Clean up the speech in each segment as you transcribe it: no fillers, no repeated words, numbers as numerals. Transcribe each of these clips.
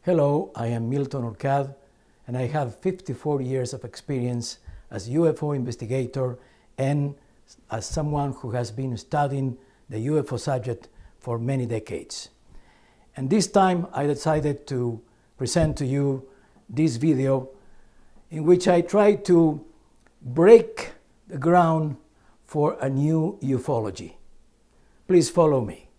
Hello, I am Milton Hourcade, and I have 54 years of experience as UFO investigator and as someone who has been studying the UFO subject for many decades. And this time I decided to present to you this video in which I try to break the ground for a new ufology. Please follow me.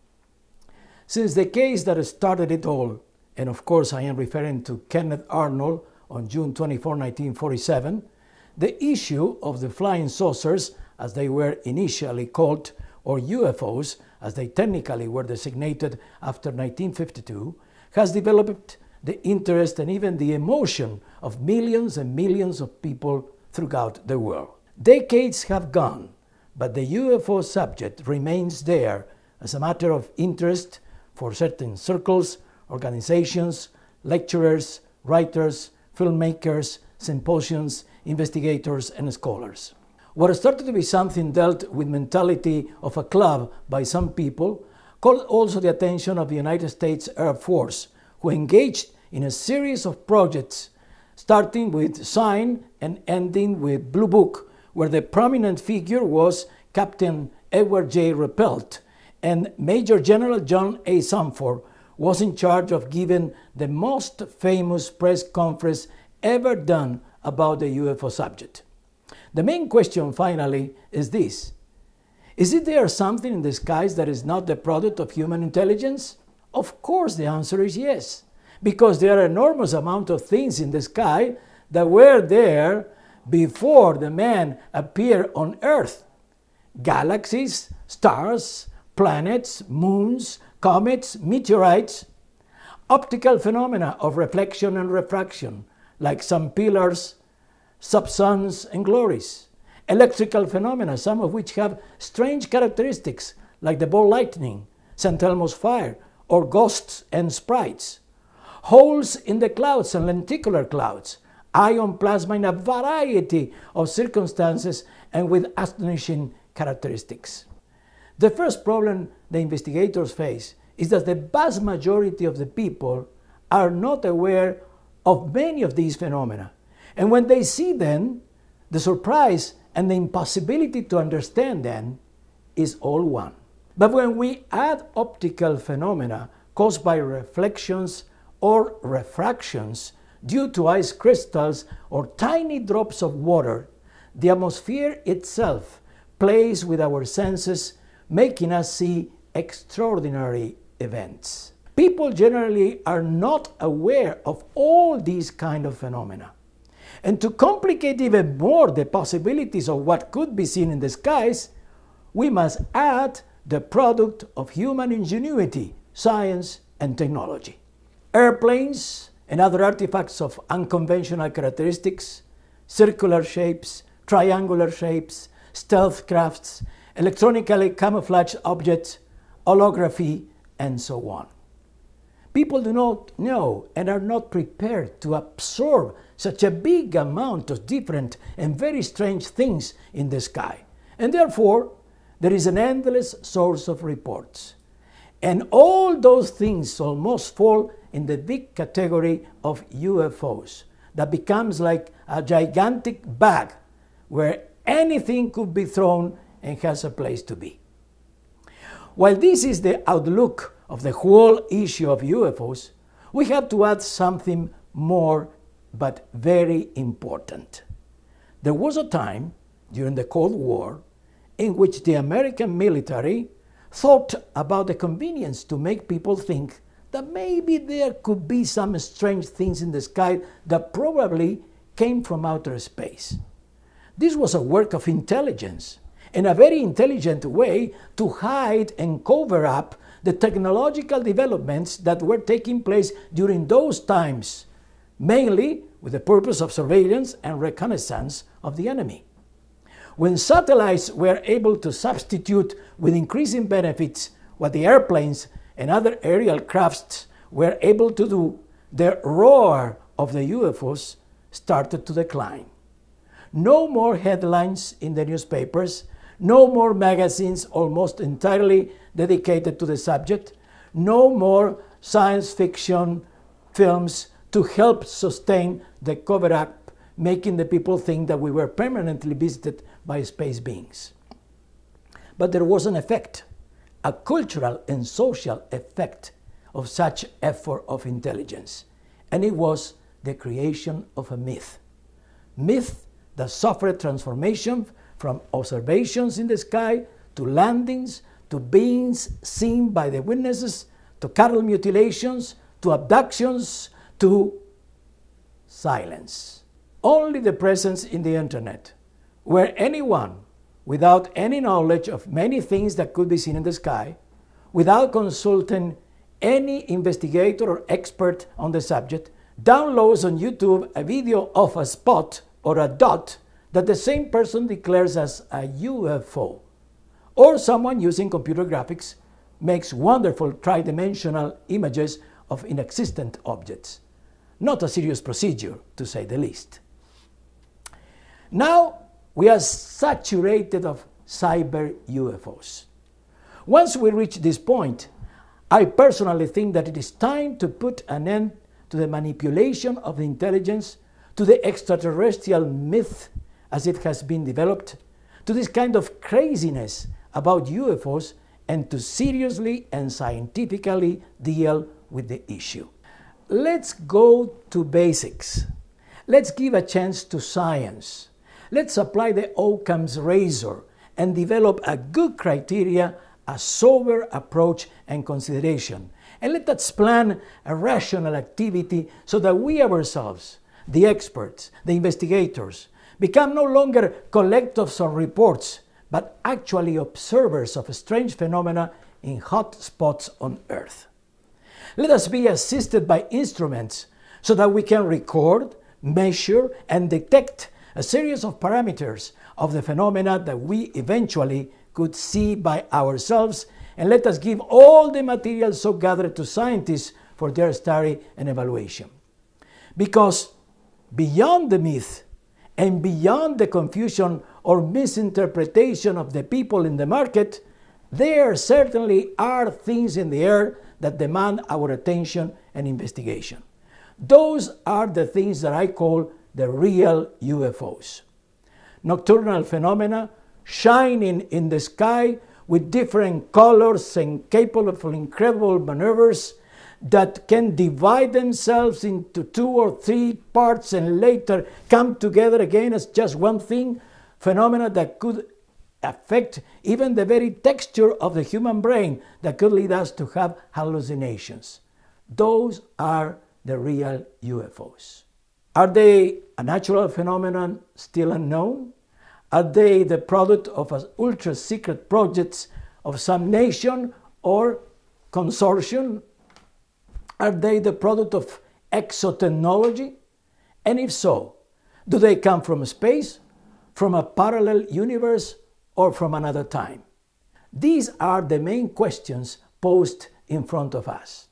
Since the case that started it all, and of course I am referring to Kenneth Arnold on June 24, 1947, the issue of the flying saucers, as they were initially called, or UFOs, as they technically were designated after 1952, has developed the interest and even the emotion of millions and millions of people throughout the world. Decades have gone, but the UFO subject remains there as a matter of interest for certain circles, organizations, lecturers, writers, filmmakers, symposiums, investigators, and scholars. What started to be something dealt with mentality of a club by some people called also the attention of the United States Air Force, who engaged in a series of projects, starting with Sign and ending with Blue Book, where the prominent figure was Captain Edward J. Ruppelt, and Major General John A. Sanford was in charge of giving the most famous press conference ever done about the UFO subject. The main question finally is this: is it there something in the skies that is not the product of human intelligence? Of course the answer is yes, because there are an enormous amount of things in the sky that were there before the man appeared on Earth. Galaxies, stars, planets, moons, comets, meteorites, optical phenomena of reflection and refraction, like some pillars, subsuns and glories, electrical phenomena, some of which have strange characteristics, like the ball lightning, St. Elmo's fire, or ghosts and sprites, holes in the clouds and lenticular clouds, ion plasma in a variety of circumstances and with astonishing characteristics. The first problem the investigators face is that the vast majority of the people are not aware of many of these phenomena. And when they see them, the surprise and the impossibility to understand them is all one. But when we add optical phenomena caused by reflections or refractions due to ice crystals or tiny drops of water, the atmosphere itself plays with our senses, making us see extraordinary events. People generally are not aware of all these kind of phenomena. And to complicate even more the possibilities of what could be seen in the skies, we must add the product of human ingenuity, science, and technology. Airplanes and other artifacts of unconventional characteristics, circular shapes, triangular shapes, stealth crafts, electronically camouflaged objects, holography, and so on. People do not know and are not prepared to absorb such a big amount of different and very strange things in the sky. And therefore, there is an endless source of reports. And all those things almost fall in the big category of UFOs that becomes like a gigantic bag where anything could be thrown and has a place to be. While this is the outlook of the whole issue of UFOs, we have to add something more but very important. There was a time during the Cold War in which the American military thought about the convenience to make people think that maybe there could be some strange things in the sky that probably came from outer space. This was a work of intelligence, and a very intelligent way to hide and cover up the technological developments that were taking place during those times, mainly with the purpose of surveillance and reconnaissance of the enemy. When satellites were able to substitute with increasing benefits what the airplanes and other aerial crafts were able to do, the roar of the UFOs started to decline. No more headlines in the newspapers, no more magazines almost entirely dedicated to the subject, no more science fiction films to help sustain the cover-up, making the people think that we were permanently visited by space beings. But there was an effect, a cultural and social effect of such effort of intelligence, and it was the creation of a myth. Myth that suffered transformation from observations in the sky to landings, to beings seen by the witnesses, to cattle mutilations, to abductions, to silence. Only the presence in the internet, where anyone without any knowledge of many things that could be seen in the sky, without consulting any investigator or expert on the subject, downloads on YouTube a video of a spot or a dot that the same person declares as a UFO. Or someone using computer graphics makes wonderful tridimensional images of inexistent objects. Not a serious procedure, to say the least. Now we are saturated of cyber UFOs. Once we reach this point, I personally think that it is time to put an end to the manipulation of the intelligence, to the extraterrestrial myth as it has been developed, to this kind of craziness about UFOs, and to seriously and scientifically deal with the issue. Let's go to basics. Let's give a chance to science. Let's apply the Occam's razor and develop a good criteria, a sober approach and consideration. And let us plan a rational activity so that we ourselves, the experts, the investigators, become no longer collectors of reports, but actually observers of strange phenomena in hot spots on Earth. Let us be assisted by instruments so that we can record, measure, and detect a series of parameters of the phenomena that we eventually could see by ourselves, and let us give all the material so gathered to scientists for their study and evaluation. Because beyond the myth and beyond the confusion or misinterpretation of the people in the market, there certainly are things in the air that demand our attention and investigation. Those are the things that I call the real UFOs. Nocturnal phenomena shining in the sky with different colors and capable of incredible maneuvers that can divide themselves into 2 or 3 parts and later come together again as just one thing. Phenomena that could affect even the very texture of the human brain, that could lead us to have hallucinations. Those are the real UFOs. Are they a natural phenomenon still unknown? Are they the product of an ultra-secret projects of some nation or consortium? Are they the product of exotechnology? And if so, do they come from space, from a parallel universe, or from another time? These are the main questions posed in front of us.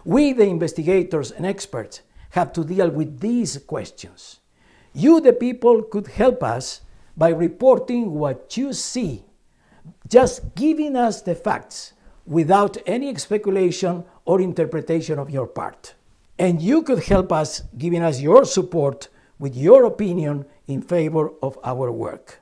We, the investigators and experts, have to deal with these questions. You, the people, could help us by reporting what you see, just giving us the facts without any speculation or interpretation of your part. And you could help us giving us your support with your opinion in favor of our work.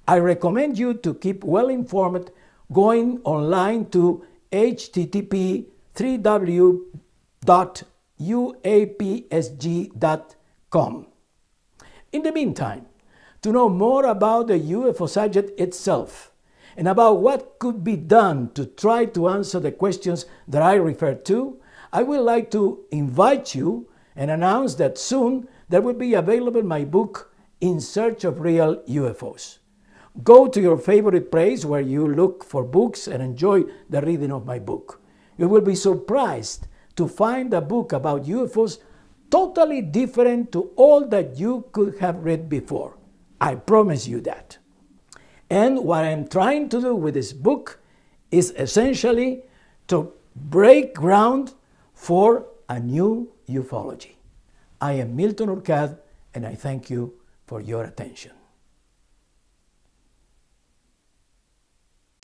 I recommend you to keep well informed going online to http://www.uapsg.com. In the meantime, to know more about the UFO subject itself and about what could be done to try to answer the questions that I referred to, I would like to invite you and announce that soon there will be available my book, In Search of Real UFOs. Go to your favorite place where you look for books and enjoy the reading of my book. You will be surprised to find a book about UFOs totally different to all that you could have read before. I promise you that. And what I'm trying to do with this book is essentially to break ground for a new ufology. I am Milton Hourcade, and I thank you for your attention.